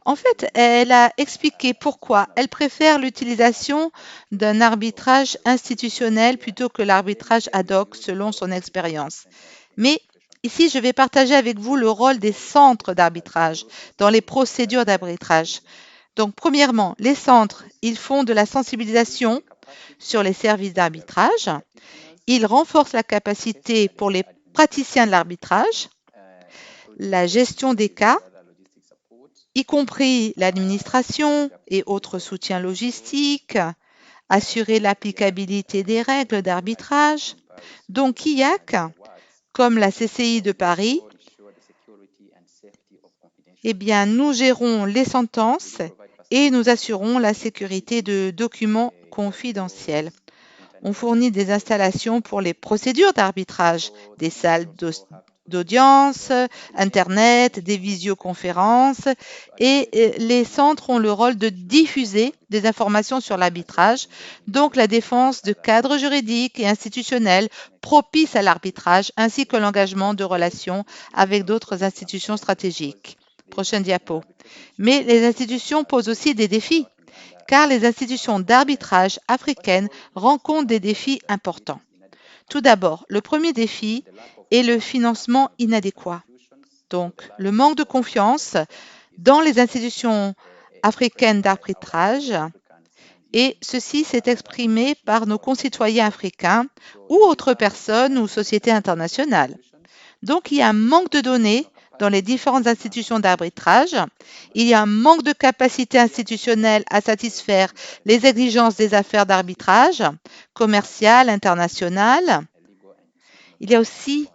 en fait, elle a expliqué pourquoi elle préfère l'utilisation d'un arbitrage institutionnel plutôt que l'arbitrage ad hoc selon son expérience. Mais ici, je vais partager avec vous le rôle des centres d'arbitrage dans les procédures d'arbitrage. Donc, premièrement, les centres, ils font de la sensibilisation sur les services d'arbitrage. Ils renforcent la capacité pour les praticiens de l'arbitrage, la gestion des cas, y compris l'administration et autres soutiens logistiques, assurer l'applicabilité des règles d'arbitrage. Donc, IAC, comme la CCI de Paris, eh bien, nous gérons les sentences et nous assurons la sécurité de documents confidentiels. On fournit des installations pour les procédures d'arbitrage, des salles d'audience, Internet, des visioconférences et les centres ont le rôle de diffuser des informations sur l'arbitrage, donc la défense de cadres juridiques et institutionnels propices à l'arbitrage ainsi que l'engagement de relations avec d'autres institutions stratégiques. Prochaine diapo. Mais les institutions posent aussi des défis car les institutions d'arbitrage africaines rencontrent des défis importants. Tout d'abord, le premier défi est le financement inadéquat. Donc, le manque de confiance dans les institutions africaines d'arbitrage et ceci s'est exprimé par nos concitoyens africains ou autres personnes ou sociétés internationales. Donc, il y a un manque de données dans les différentes institutions d'arbitrage. Il y a un manque de capacité institutionnelle à satisfaire les exigences des affaires d'arbitrage commerciales, internationales. Il y a aussi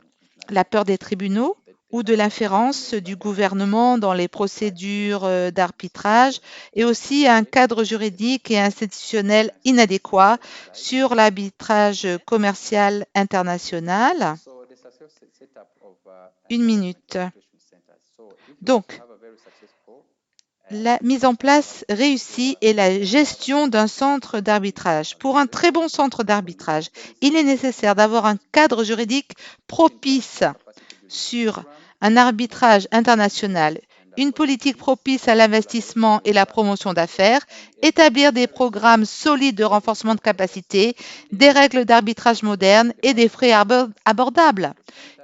la peur des tribunaux ou de l'inférence du gouvernement dans les procédures d'arbitrage et aussi un cadre juridique et institutionnel inadéquat sur l'arbitrage commercial international. Une minute. Donc, la mise en place réussie et la gestion d'un centre d'arbitrage. Pour un très bon centre d'arbitrage, il est nécessaire d'avoir un cadre juridique propice sur un arbitrage international, une politique propice à l'investissement et la promotion d'affaires, établir des programmes solides de renforcement de capacité, des règles d'arbitrage modernes et des frais abordables,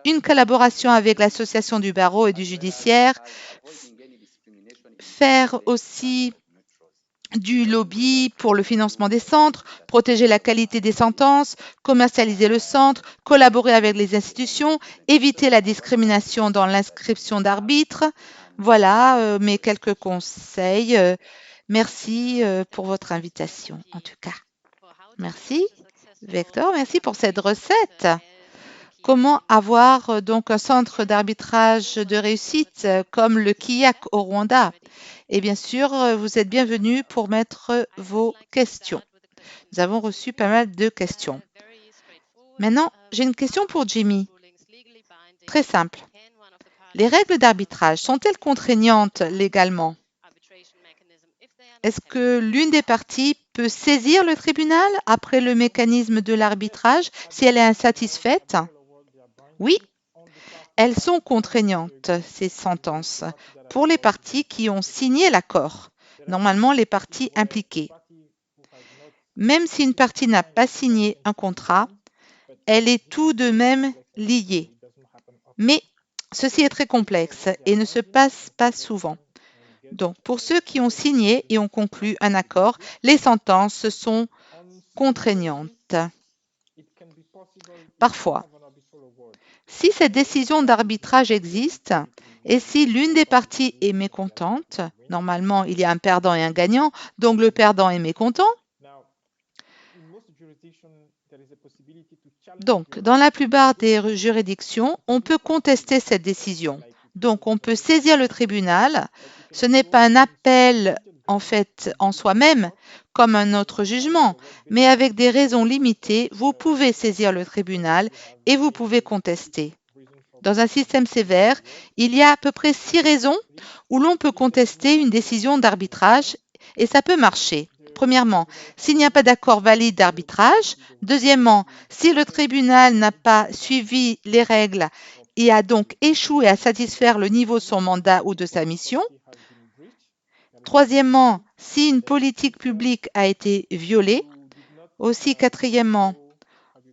une collaboration avec l'association du barreau et du judiciaire, faire aussi du lobby pour le financement des centres, protéger la qualité des sentences, commercialiser le centre, collaborer avec les institutions, éviter la discrimination dans l'inscription d'arbitres. Voilà mes quelques conseils. Merci pour votre invitation, en tout cas. Merci, Victor. Merci pour cette recette. Comment avoir donc un centre d'arbitrage de réussite comme le KIAC au Rwanda? Et bien sûr, vous êtes bienvenus pour mettre vos questions. Nous avons reçu pas mal de questions. Maintenant, j'ai une question pour Jimmy. Très simple. Les règles d'arbitrage sont-elles contraignantes légalement? Est-ce que l'une des parties peut saisir le tribunal après le mécanisme de l'arbitrage si elle est insatisfaite? Oui, elles sont contraignantes, ces sentences, pour les parties qui ont signé l'accord, normalement les parties impliquées. Même si une partie n'a pas signé un contrat, elle est tout de même liée. Mais ceci est très complexe et ne se passe pas souvent. Donc, pour ceux qui ont signé et ont conclu un accord, les sentences sont contraignantes. Parfois, si cette décision d'arbitrage existe et si l'une des parties est mécontente, normalement il y a un perdant et un gagnant, donc le perdant est mécontent. Donc, dans la plupart des juridictions, on peut contester cette décision. Donc, on peut saisir le tribunal. Ce n'est pas un appel en fait en soi-même comme un autre jugement, mais avec des raisons limitées, vous pouvez saisir le tribunal et vous pouvez contester. Dans un système sévère, il y a à peu près 6 raisons où l'on peut contester une décision d'arbitrage et ça peut marcher. Premièrement, s'il n'y a pas d'accord valide d'arbitrage. Deuxièmement, si le tribunal n'a pas suivi les règles et a donc échoué à satisfaire le niveau de son mandat ou de sa mission. Troisièmement, si une politique publique a été violée. Aussi, quatrièmement,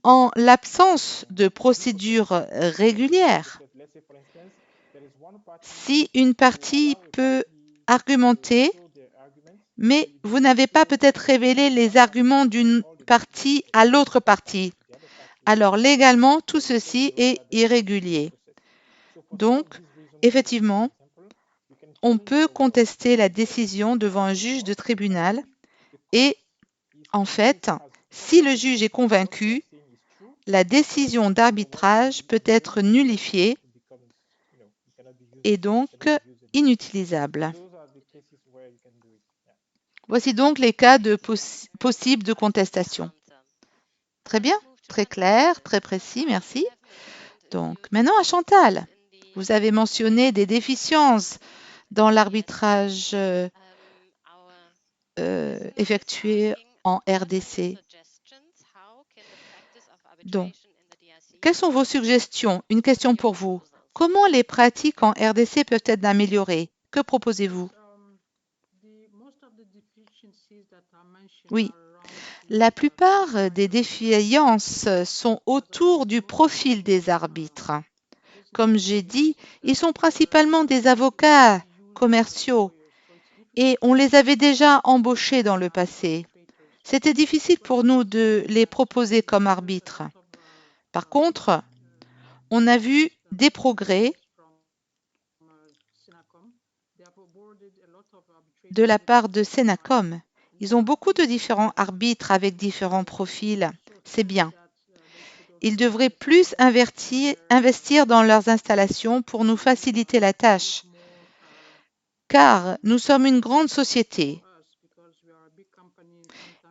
en l'absence de procédure régulière, si une partie peut argumenter, mais vous n'avez pas peut-être révélé les arguments d'une partie à l'autre partie, alors légalement, tout ceci est irrégulier. Donc, effectivement, on peut contester la décision devant un juge de tribunal et, en fait, si le juge est convaincu, la décision d'arbitrage peut être nullifiée et donc inutilisable. Voici donc les cas de possibles de contestation. Très bien, très clair, très précis, merci. Donc, maintenant à Chantal. Vous avez mentionné des déficiences dans l'arbitrage effectué en RDC. Donc, quelles sont vos suggestions? Une question pour vous. Comment les pratiques en RDC peuvent être améliorées? Que proposez-vous? Oui, la plupart des défaillances sont autour du profil des arbitres. Comme j'ai dit, ils sont principalement des avocats commerciaux et on les avait déjà embauchés dans le passé. C'était difficile pour nous de les proposer comme arbitres. Par contre, on a vu des progrès de la part de Senacom. Ils ont beaucoup de différents arbitres avec différents profils. C'est bien. Ils devraient plus investir dans leurs installations pour nous faciliter la tâche. Car nous sommes une grande société.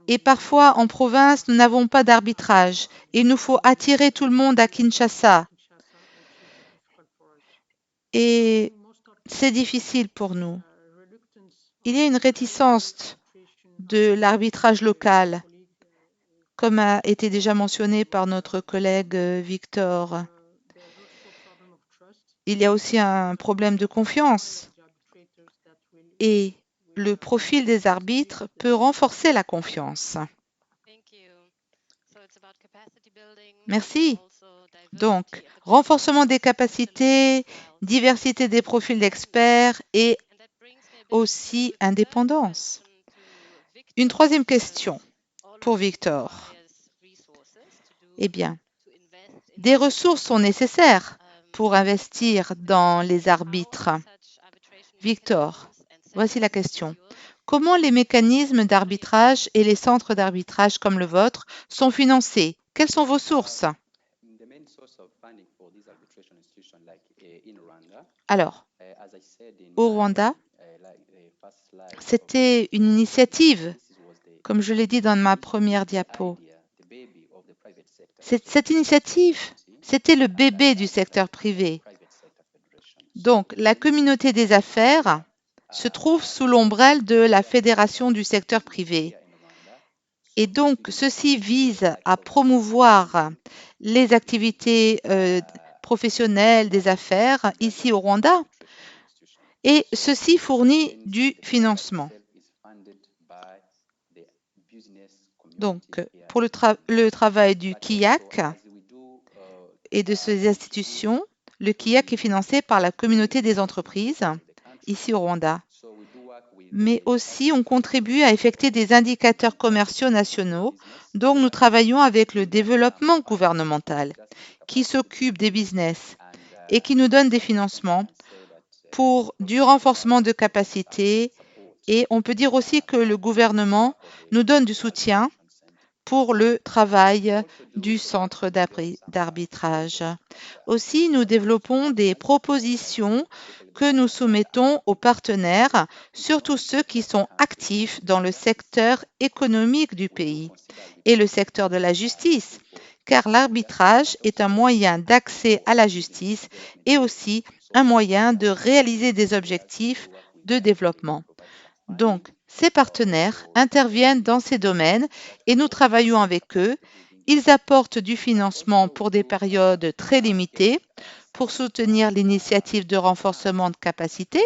Et parfois, en province, nous n'avons pas d'arbitrage. Il nous faut attirer tout le monde à Kinshasa. Et c'est difficile pour nous. Il y a une réticence de l'arbitrage local, comme a été déjà mentionné par notre collègue Victor. Il y a aussi un problème de confiance. Et le profil des arbitres peut renforcer la confiance. Merci. Donc, renforcement des capacités, diversité des profils d'experts et aussi indépendance. Une troisième question pour Victor. Eh bien, des ressources sont nécessaires pour investir dans les arbitres. Victor, voici la question. Comment les mécanismes d'arbitrage et les centres d'arbitrage comme le vôtre sont financés? Quelles sont vos sources? Alors, au Rwanda, c'était une initiative, comme je l'ai dit dans ma première diapo. Cette initiative, c'était le bébé du secteur privé. Donc, la communauté des affaires se trouve sous l'ombrelle de la Fédération du secteur privé. Et donc, ceci vise à promouvoir les activités professionnelles des affaires ici au Rwanda. Et ceci fournit du financement. Donc, pour le travail du KIAC et de ces institutions, le KIAC est financé par la communauté des entreprises ici au Rwanda. Mais aussi, on contribue à effectuer des indicateurs commerciaux nationaux. Donc, nous travaillons avec le développement gouvernemental qui s'occupe des business et qui nous donne des financements pour du renforcement de capacités. Et on peut dire aussi que le gouvernement nous donne du soutien pour le travail du centre d'arbitrage. Aussi, nous développons des propositions que nous soumettons aux partenaires, surtout ceux qui sont actifs dans le secteur économique du pays et le secteur de la justice, car l'arbitrage est un moyen d'accès à la justice et aussi un moyen de réaliser des objectifs de développement. Donc, Ces partenaires interviennent dans ces domaines et nous travaillons avec eux. Ils apportent du financement pour des périodes très limitées pour soutenir l'initiative de renforcement de capacité,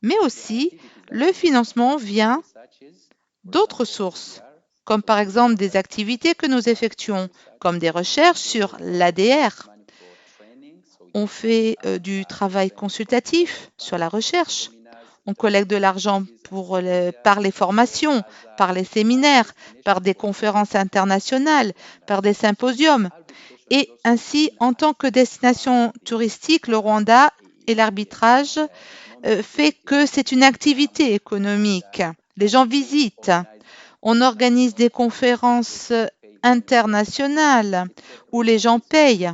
mais aussi le financement vient d'autres sources, comme par exemple des activités que nous effectuons, comme des recherches sur l'ADR. On fait du travail consultatif sur la recherche. On collecte de l'argent par les formations, par les séminaires, par des conférences internationales, par des symposiums. Et ainsi, en tant que destination touristique, le Rwanda et l'arbitrage fait que c'est une activité économique. Les gens visitent. On organise des conférences internationales où les gens payent.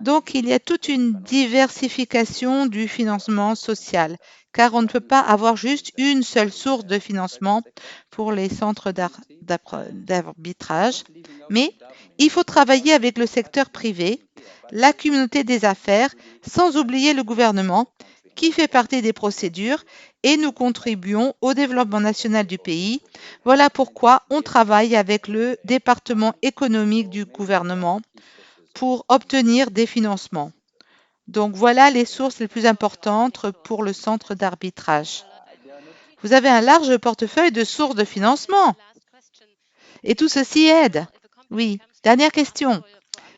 Donc, il y a toute une diversification du financement social, car on ne peut pas avoir juste une seule source de financement pour les centres d'arbitrage, mais il faut travailler avec le secteur privé, la communauté des affaires, sans oublier le gouvernement, qui fait partie des procédures, et nous contribuons au développement national du pays. Voilà pourquoi on travaille avec le département économique du gouvernement pour obtenir des financements. Donc voilà les sources les plus importantes pour le centre d'arbitrage. Vous avez un large portefeuille de sources de financement et tout ceci aide. Oui. Dernière question.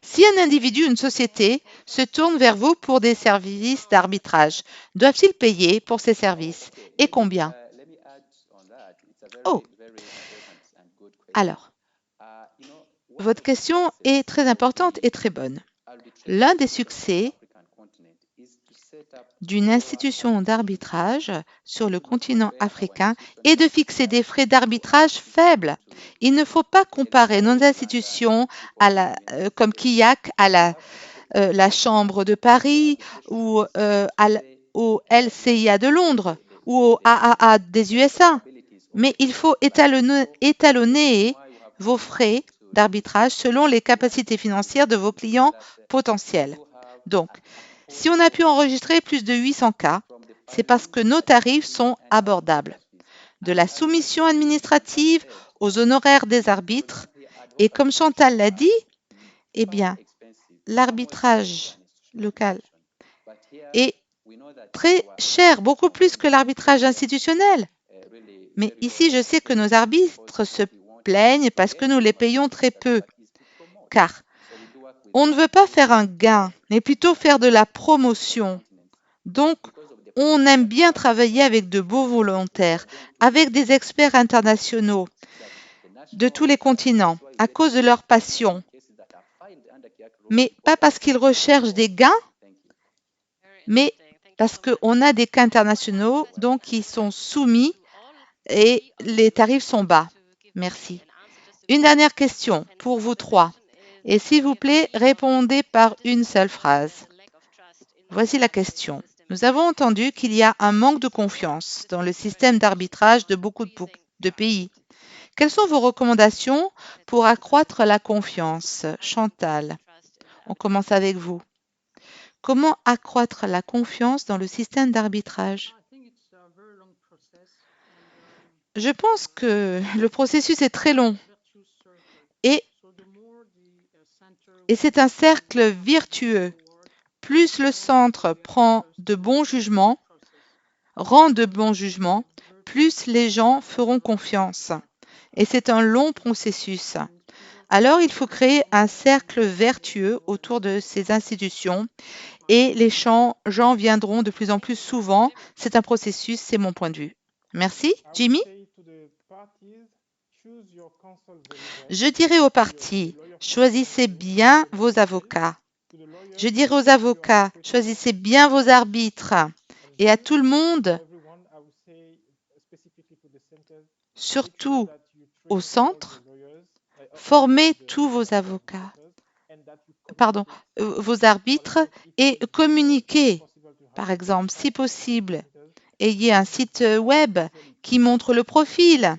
Si un individu, une société, se tourne vers vous pour des services d'arbitrage, doivent-ils payer pour ces services et combien? Oh, alors, votre question est très importante et très bonne. L'un des succès d'une institution d'arbitrage sur le continent africain est de fixer des frais d'arbitrage faibles. Il ne faut pas comparer nos institutions comme KIAC à la Chambre de Paris ou au LCIA de Londres ou au AAA des USA. Mais il faut étalonner vos frais d'arbitrage selon les capacités financières de vos clients potentiels. Donc, si on a pu enregistrer plus de 800 cas, c'est parce que nos tarifs sont abordables. De la soumission administrative aux honoraires des arbitres, et comme Chantal l'a dit, eh bien, l'arbitrage local est très cher, beaucoup plus que l'arbitrage institutionnel. Mais ici, je sais que nos arbitres se plaignent parce que nous les payons très peu, car on ne veut pas faire un gain, mais plutôt faire de la promotion. Donc, on aime bien travailler avec de beaux volontaires, avec des experts internationaux de tous les continents, à cause de leur passion. Mais pas parce qu'ils recherchent des gains, mais parce qu'on a des cas internationaux donc qui sont soumis et les tarifs sont bas. Merci. Une dernière question pour vous trois. Et s'il vous plaît, répondez par une seule phrase. Voici la question. Nous avons entendu qu'il y a un manque de confiance dans le système d'arbitrage de beaucoup de pays. Quelles sont vos recommandations pour accroître la confiance? Chantal, on commence avec vous. Comment accroître la confiance dans le système d'arbitrage? Je pense que le processus est très long et c'est un cercle vertueux. Plus le centre prend de bons jugements, rend de bons jugements, plus les gens feront confiance. Et c'est un long processus. Alors, il faut créer un cercle vertueux autour de ces institutions et les gens viendront de plus en plus souvent. C'est un processus, c'est mon point de vue. Merci. Jimmy? Je dirais aux partis, choisissez bien vos avocats. Je dirais aux avocats, choisissez bien vos arbitres. Et à tout le monde, surtout au centre, formez tous vos avocats, vos arbitres et communiquez. Par exemple, si possible, ayez un site web qui montre le profil.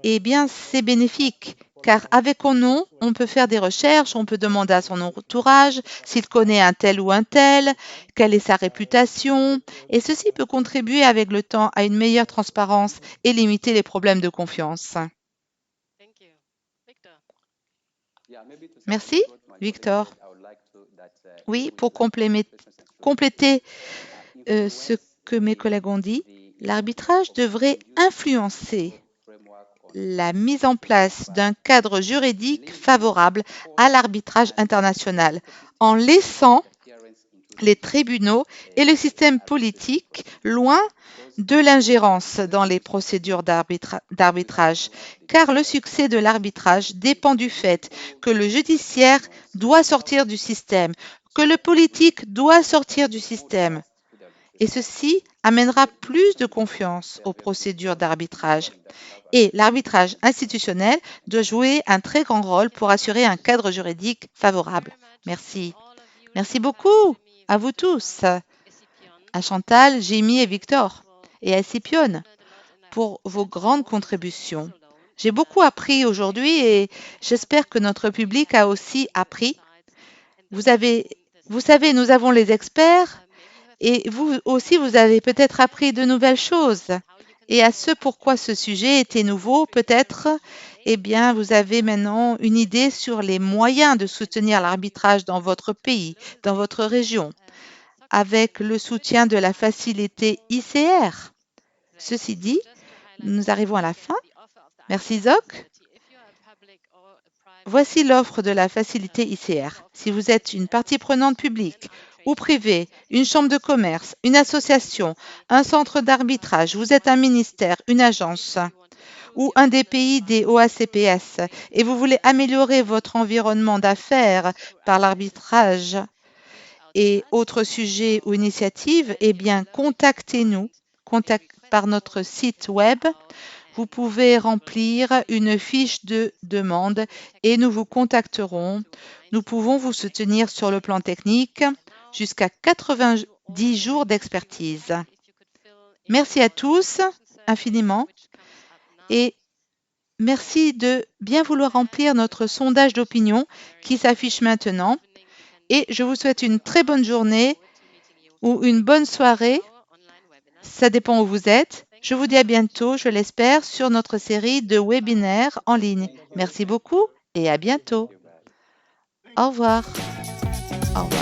Eh bien, c'est bénéfique, car avec son nom, on peut faire des recherches, on peut demander à son entourage s'il connaît un tel ou un tel, quelle est sa réputation, et ceci peut contribuer avec le temps à une meilleure transparence et limiter les problèmes de confiance. Merci, Victor. Oui, pour compléter ce que mes collègues ont dit, l'arbitrage devrait influencer la mise en place d'un cadre juridique favorable à l'arbitrage international en laissant les tribunaux et le système politique loin de l'ingérence dans les procédures d'arbitrage, car le succès de l'arbitrage dépend du fait que le judiciaire doit sortir du système, que le politique doit sortir du système. Et ceci amènera plus de confiance aux procédures d'arbitrage. Et l'arbitrage institutionnel doit jouer un très grand rôle pour assurer un cadre juridique favorable. Merci. Merci beaucoup à vous tous, à Chantal, Jamie et Victor, et à Scipione pour vos grandes contributions. J'ai beaucoup appris aujourd'hui et j'espère que notre public a aussi appris. Vous savez, nous avons les experts et vous aussi, vous avez peut-être appris de nouvelles choses. Et à ce pourquoi ce sujet était nouveau, peut-être, eh bien, vous avez maintenant une idée sur les moyens de soutenir l'arbitrage dans votre pays, dans votre région, avec le soutien de la facilité ICR. Ceci dit, nous arrivons à la fin. Merci, Zoc. Voici l'offre de la facilité ICR. Si vous êtes une partie prenante publique ou privée, une chambre de commerce, une association, un centre d'arbitrage, vous êtes un ministère, une agence ou un des pays des OACPS et vous voulez améliorer votre environnement d'affaires par l'arbitrage et autres sujets ou initiatives, eh bien, contactez-nous par notre site web. Vous pouvez remplir une fiche de demande et nous vous contacterons. Nous pouvons vous soutenir sur le plan technique jusqu'à 90 jours d'expertise. Merci à tous infiniment et merci de bien vouloir remplir notre sondage d'opinion qui s'affiche maintenant. Et je vous souhaite une très bonne journée ou une bonne soirée. Ça dépend où vous êtes. Je vous dis à bientôt, je l'espère, sur notre série de webinaires en ligne. Merci beaucoup et à bientôt. Au revoir. Au revoir.